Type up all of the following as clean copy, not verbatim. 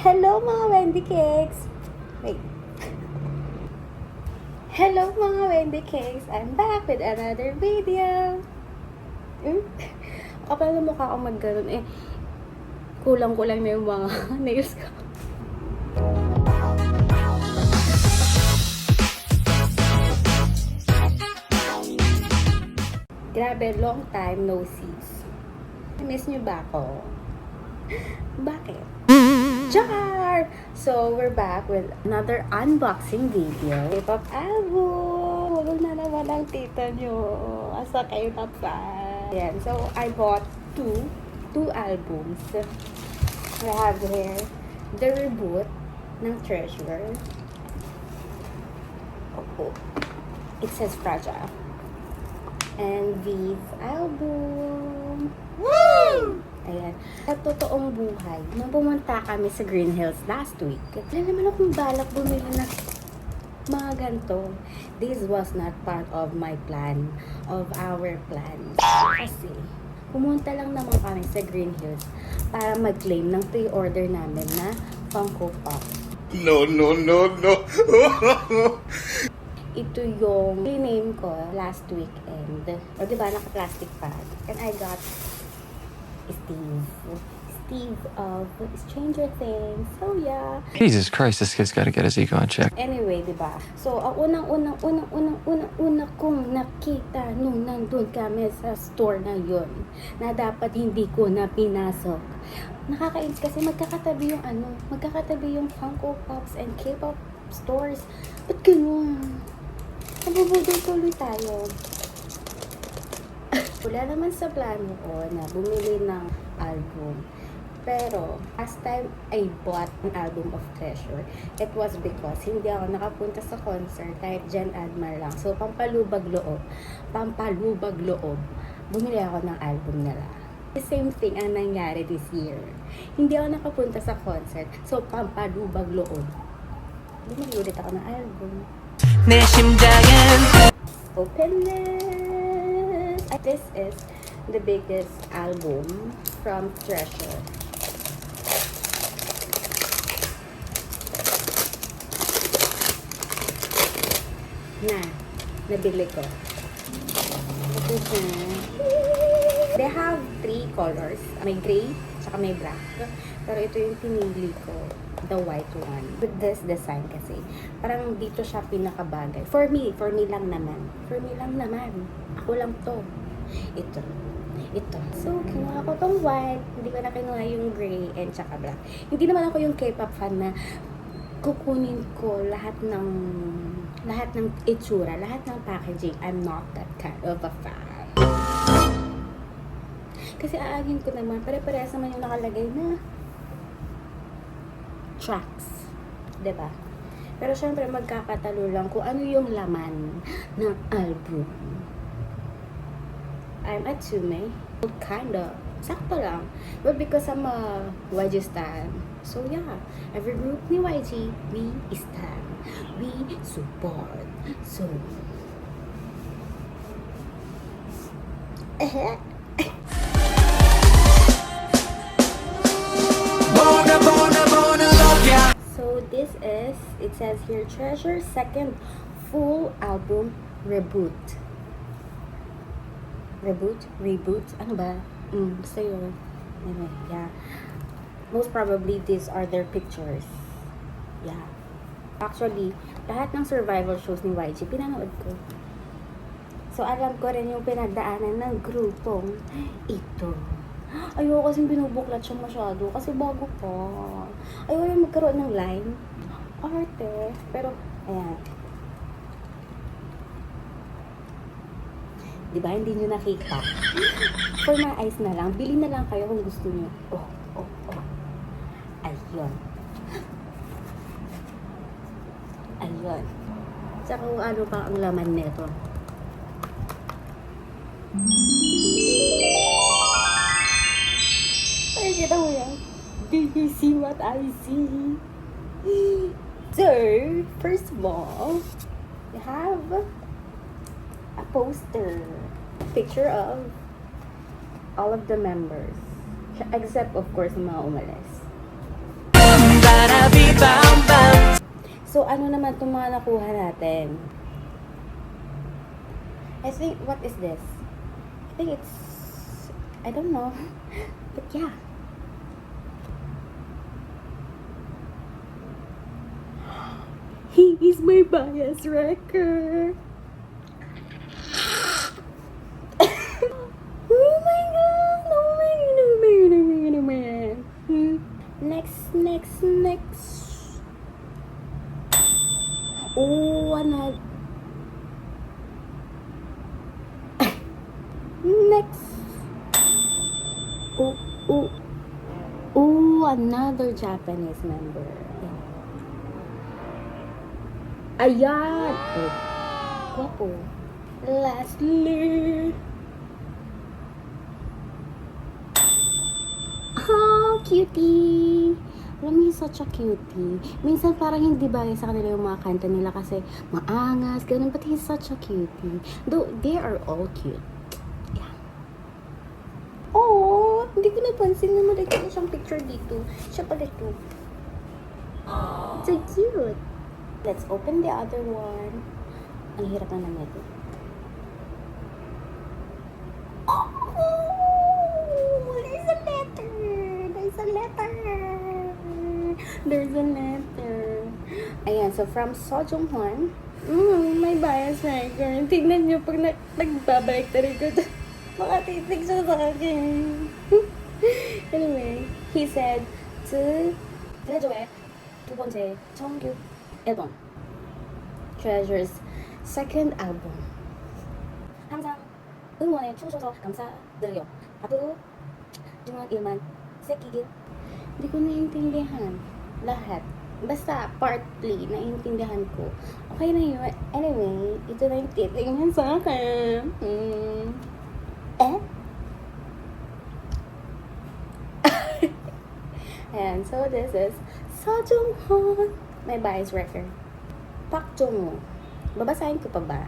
Hello mga Wendy Cakes! Wait. Hello mga Wendy Cakes! I'm back with another video! Kapag na mukha akong magganon kulang-kulang na yung mga nails ko. Grabe, long time no see. Miss niyo ba ako? Bakit? Char! So, we're back with another unboxing video. K-pop album! Hulog na naman ang tita nyo. Asa kayo na pa? Yan. So, I bought two albums. I have here the reboot ng Treasure. Oh. It says Fragile. And V's album. Woo! Ayan. Sa totoong buhay, nung pumunta kami sa Green Hills last week, wala naman akong balak bumili na mga ganito. This was not part of my plan, of our plans. Kasi, pumunta lang naman kami sa Green Hills para mag-claim ng pre-order namin na Funko Pop. No. Ito yung name ko last weekend. O diba, naka-plastic bag. And I got Steve of Stranger Things. So yeah. Jesus Christ, this kid's gotta get his ego in check. Anyway, diba? So, ang unang kong nakita nung nandun kami sa store na yun, na dapat hindi ko na pinasok. Nakakainis kasi magkakatabi yung Funko Pops and K-pop stores. Ba't ganun? Nabubudol tuloy tayo. Wala naman sa plano ko na bumili ng album. Pero, last time I bought an album of Treasure, it was because hindi ako nakapunta sa concert kahit Jen Admar lang. So, pampalubag loob, bumili ako ng album nila. The same thing ang nangyari this year. Hindi ako nakapunta sa concert, so pampalubag loob. Bumili ulit ako ng album. Open it! This is the biggest album from Treasure. Nabili ko. Ito siya. They have 3 colors. May gray, tsaka may black. Pero ito yung pinili ko. The white one. With this design kasi. Parang dito siya pinakabagay. For me lang naman. Ako lang to. Ito. So, kinuha ko tong white. Hindi ko na kinuha yung gray and tsaka black. Hindi naman ako yung K-pop fan na kukunin ko lahat ng itsura, lahat ng packaging. I'm not that kind of a fan. Kasi aagin ko naman, pare-parehas naman yung nakalagay na tracks. Diba? Pero syempre, magkakatalo lang kung ano yung laman ng album. I'm Atsume. Kinda. Sakto lang. But because I'm a YG stan, so yeah, every group ni YG, we stand. We support. So, So this is, it says here, Treasure second full album reboot. Reboot? Ano ba? Basta yun. Anyway, yeah. Most probably, these are their pictures. Yeah. Actually, lahat ng survival shows ni YG, pinanood ko. So, alam ko rin yung pinagdaanan ng grupong ito. Ayoko kasing binubuklat siya masyado kasi bago pa. Ayoko yung magkaroon ng line. Arte. Pero, ayan. Diba? Hindi nyo nakita. For my eyes na lang. Bili na lang kayo kung gusto nyo. Oh. Ayun. Tsaka kung ano pa ang laman nito. Ay, kita mo yan. Do you see what I see? So, first of all, we have a poster. Picture of all of the members. Except, of course, yung mga umalis. So, ano naman itong mga nakuha natin? I think, what is this? I think it's, I don't know. But yeah. He is my bias wrecker. Oh my god! Oh my god! Oh my god! Oh my god! Oh my god! Next. Oh, another. Next. Oh, another Japanese member. Ayan! Oh, guwapo. Lastly. Oh, cutie! Alam mo, he's such a cutie. Minsan parang hindi bagay sa kanila yung mga kanta nila kasi maangas, ganun. But he's such a cutie. Though, they are all cute. Yeah. Oh, hindi ko napansin na malagay ko siyang picture dito. Siya pala ito. So cute. Let's open the other one. Ang hirap na naman ito. Oh! There's a letter! There's a letter. Ayan, so from Sojong Hwan. My bias wrecker. Tignan nyo pag nagbabalik na rin ko. Makatitig siya sa akin. Anyway, he said to Treasure의 두 번째 정규 앨범 Treasure's second album. 항상 응원해 주셔서 감사드려요. 앞으로 중요한 일만 새기길. Hindi ko naiintindihan lahat. Basta partly naiintindihan ko. Okay na yun. Anyway, ito na yung titingnan sa akin. And so this is Sojong Hwan, my bias wrecker. Pak Jong-woo. Babasahin ko pa ba?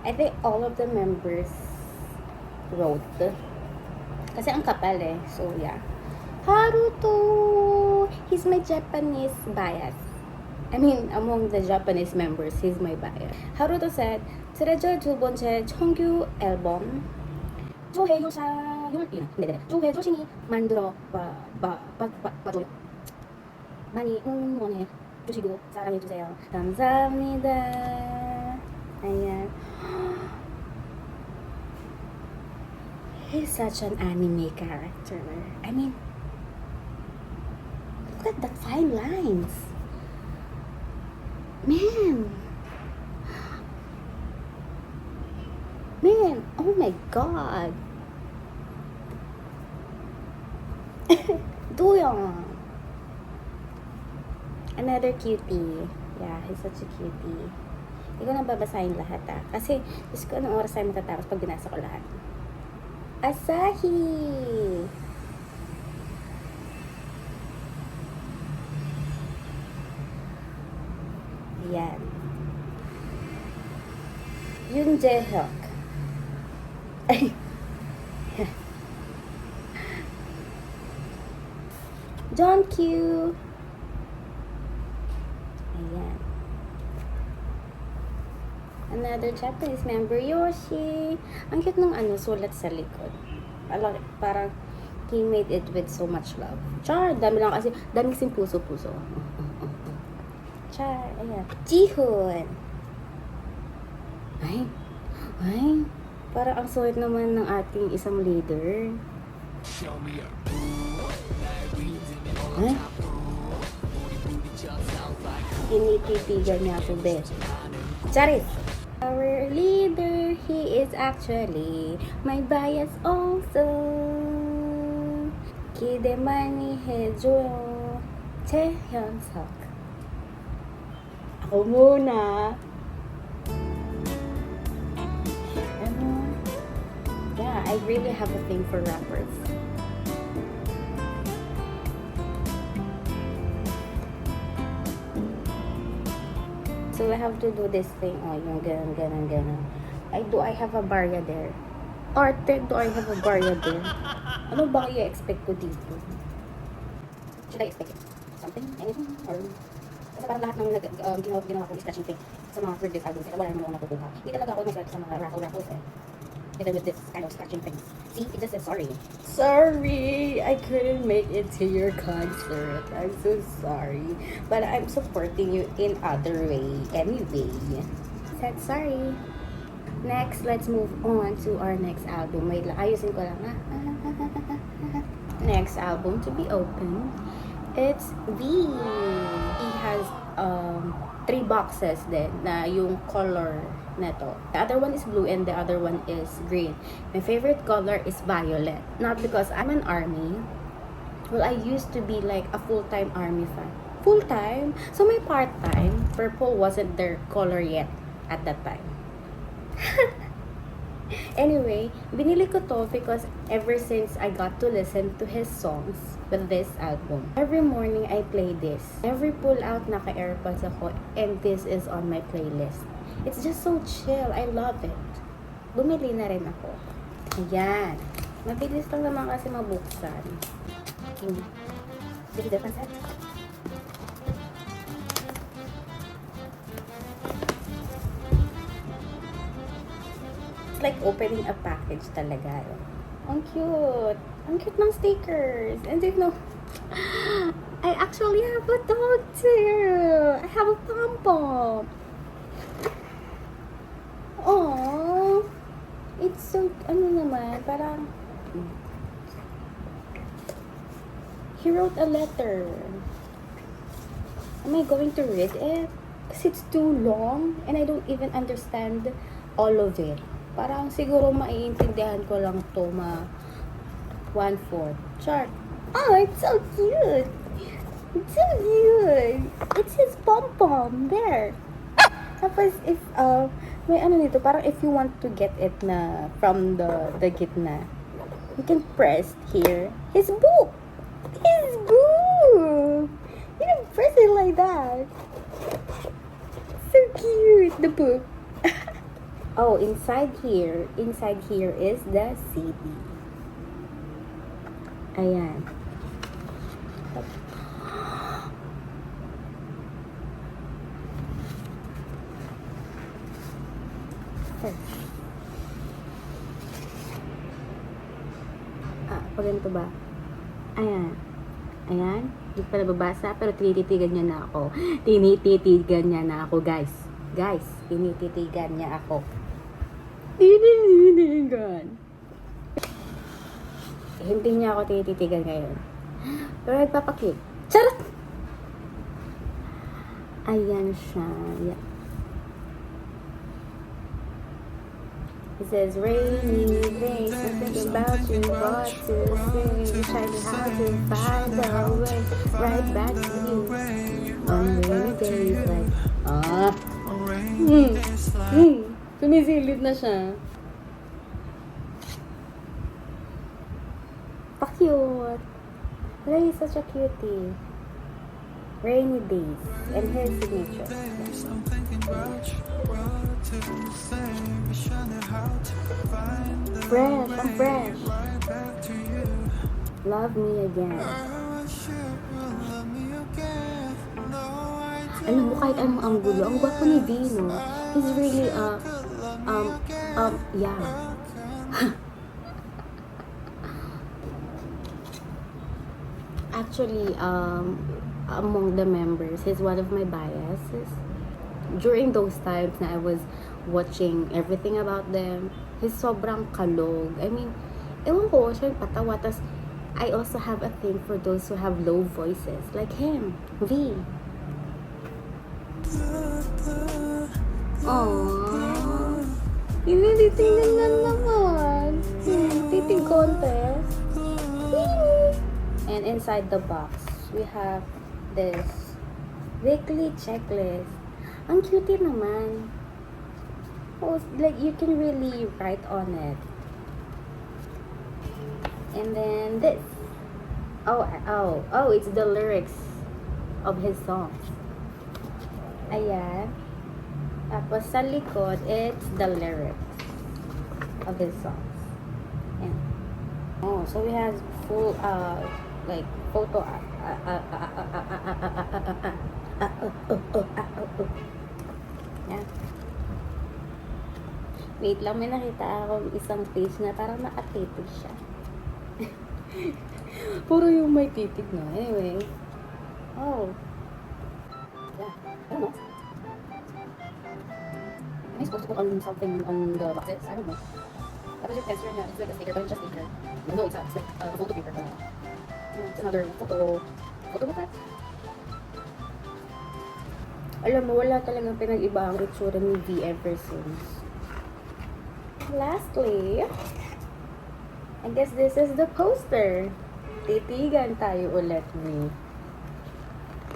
I think all of the members wrote. Kasi ang kapal eh. So yeah. Haruto! He's my Japanese bias. I mean, among the Japanese members, he's my bias. Haruto said, 트레저 두 번째 정규 앨범 조회 요사율 조회 조심히 만들어 봐줘요. 많이 응원해 주시고 사랑해 주세요. 감사합니다. Ayan. He's such an anime character. I mean, look at the fine lines. Man, oh my god. Doyoung. Another cutie. Yeah, he's such a cutie. Hindi ko na babasahin lahat kasi gusto ko anong oras tayo matatapos pag binasa ko lahat. Asahi! Ayan. Yoon Jae-hyuk. John Q. Ayan. Another Japanese member, Yoshi. Ang cute ng sulat sa likod. Parang he made it with so much love. Char, dami lang kasi, dami kasing puso-puso. Char, ayan. Jihoon. Ay, parang ang sulit naman ng ating isang leader. Ay? Tinititigan niya ako, best. Charis! Our leader, he is actually my bias also. 기대 많이 해줘요. 최현석. Ako muna. Yeah, I really have a thing for rappers. So I have to do this thing. Oh, yung ganun. Do I have a barya there? Arte, do I have a barya there? Ano ba i-expect ko dito? should I expect? Something? Anything? Or... Kasi parang lahat ng ginawa ko is scratching thing sa mga previous albums. Wala naman ako nakukuha. Hindi talaga ako nag-scratch sa mga raffles eh. Even with this kind of scratching things. See, it just says sorry. Sorry, I couldn't make it to your concert. I'm so sorry. But I'm supporting you in other way anyway. Said sorry. Next, let's move on to our next album. Wait lang, ayusin ko lang. Next album to be opened. It's V. He has 3 boxes din na yung color neto. The other one is blue and the other one is green. My favorite color is violet. Not because I'm an army. Well, I used to be like a full-time army fan. Full-time? So my part-time, purple wasn't their color yet at that time. Anyway, binili ko to because ever since I got to listen to his songs with this album, every morning I play this. Every pull out naka-airpods ako and this is on my playlist. It's just so chill. I love it. Bumili na rin ako. Ayan. Mabilis lang naman kasi mabuksan. This is the concept. It's like opening a package talaga. Ang cute. Ang cute ng stickers. And you know, I actually have a dog too. I have a pom-pom. Aww. It's so, ano naman, parang, he wrote a letter. Am I going to read it? Because it's too long and I don't even understand all of it. Parang siguro maiintindihan ko lang to 1/4. Chart. Oh, it's so cute. It's so cute. It's his pom-pom. There. Tapos, if, may ano nito, parang if you want to get it na from the gitna, you can press here. His book. His book. You can press it like that. So cute. The book. Oh, inside here is the CD. Ayan. Pag ganito ba? Ayan. Ayan. Hindi pa nababasa, pero tinititigan niya na ako. Tinititigan niya na ako, guys. Guys, tinititigan niya ako. Tinititigan. Hindi niya ako tinititigan ngayon. Pero nagpapakit. Charot! Ayan siya. Yeah. It says, rainy days, I'm thinking about you, what to say, trying how to find a way, right back to you. On rainy days, like, sumisilip na siya. Pa-cute. Wala, he's such a cutie. Rainy days. And here's signature. Fresh. I'm fresh. Love me again. Alam mo, kahit anong anggulo, ang gwapo ni Vino. He's really, yeah. Actually, among the members, he's one of my biases. During those times na I was watching everything about them, he's sobrang kalog. I mean, ewan ko, siya yung patawa. Tas, I also have a thing for those who have low voices. Like him, V. Aww. Tinititingnan na naman. Titing contest. And inside the box, we have this weekly checklist. Ang cute naman. Oh, like you can really write on it. And then this. Oh, it's the lyrics of his songs. Ayan. Tapos sa likod, it's the lyrics of his songs. Ayan. Oh, so we have full like photo yan. Wait lang, may nakita akong isang page na parang nakatitig siya. Puro yung may titig na. Anyway. Oh. Yeah. I don't know. Am I supposed to put on something on the boxes? I don't know. That was just answer na. It's like a sticker, but it's just sticker. No, it's like a photo paper. It's another photo book that. Alam mo, wala talagang pinag-iba ang itsura ni V ever since. Lastly, I guess this is the poster. Titigan tayo ulit ni.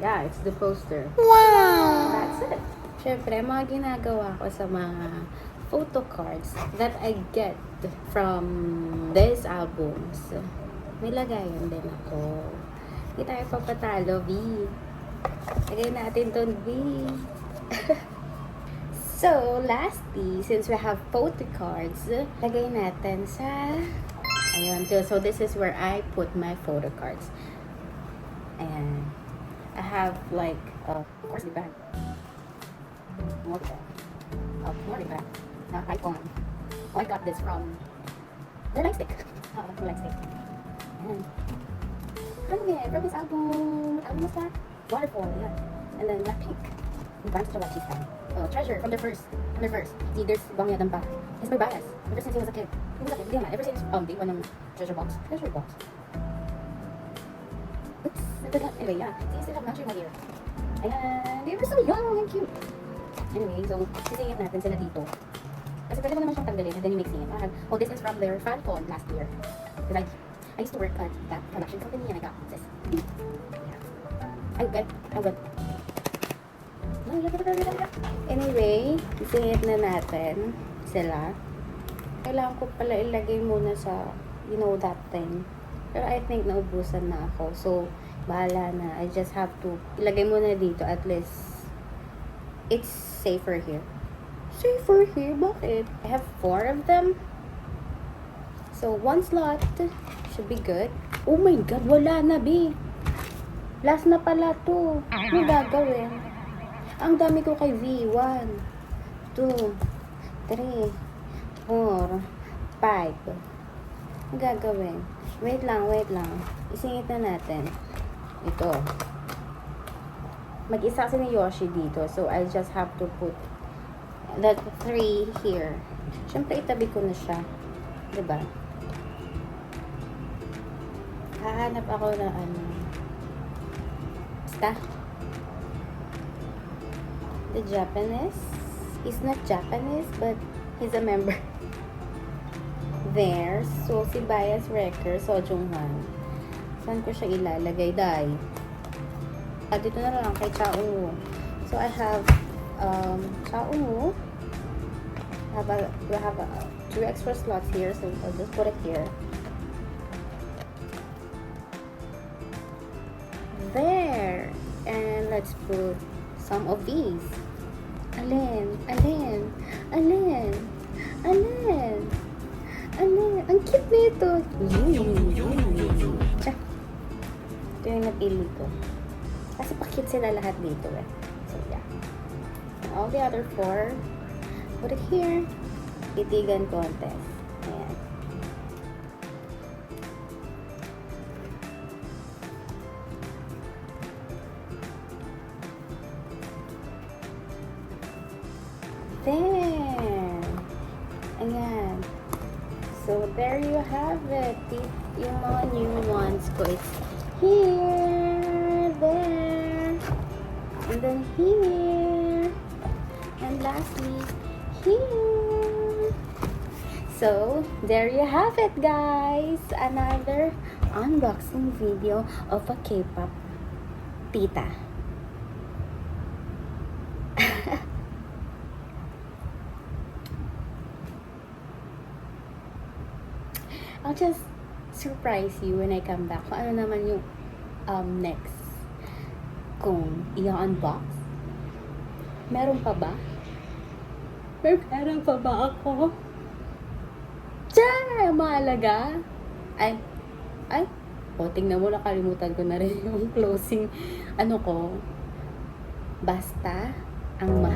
Yeah, it's the poster. Wow! That's it. Siyempre, mga ginagawa ko sa mga photo cards that I get from these albums. May lagayan din ako. Hindi tayo papatalo, V. Lagay natin ton V. So, lastly, since we have photo cards, lagay natin sa... Ayun, so this is where I put my photo cards. And I have like, of course, the bag. More bag. Icon. Oh, I got this from the lightstick. The lightstick. And from this album, what album was that? Waterfall, yeah. And then Blackpink. Advanced to Lucky Sky. Treasure from the first. See, there's Bangyadan pa. He's my bias. Ever since he was a kid. Ever since day one ng Treasure Box. Oops, I forgot. Anyway, yeah. See, I still have natural here. And they were so young and cute. Anyway, so sisingit natin sila dito. Kasi pwede mo naman siyang tanggalin and then you mixing it. Oh, this is from their fan con last year. Because I used to work at that production company and I got this. Yeah. I bet. Anyway, isingit na natin sila. Kailangan ko pala ilagay muna sa, you know, that thing. Pero I think naubusan na ako. So, bahala na. I just have to ilagay muna dito. At least, it's safer here. Safer here? Bakit? I have 4 of them. So, 1 slot should be good. Oh my God, wala na, B. Last na pala to. Ano gagawin? Ang dami ko kay V. 1, 2, 3, 4, 5. Ang gagawin? Wait lang. Isingit na natin. Ito. Mag-isa kasi ni Yoshi dito. So, I just have to put the 3 here. Siyempre, itabi ko na siya. Diba? Hahanap ako ng ano. Basta. The Japanese. He's not Japanese, but he's a member. There. So, si Bias Wrecker, Sojunghan. Saan ko siya ilalagay? Dai. Dito na lang kay Chaungu. So, I have Chaungu. We have 2 extra slots here, so I'll just put it here. There. And let's put some of these. Alin. Ang cute nito. Tsa. Ito yung napili ko. Kasi pa-cute sila lahat dito eh. So yeah. And all the other 4, put it here. Titigan contest. Ayan. There. Ayan. So, there you have it. Yung mga new ones ko. It's here, there, and then here, and lastly, here. So, there you have it, guys. Another unboxing video of a K-pop tita. I'll just surprise you when I come back. Kung ano naman yung next kung i-unbox. Meron pa ba? Meron pa ba ako? Tiyan! Mahalaga. Ay. O, tingnan mo, nakalimutan ko na rin yung closing, ano ko, basta, ang mahal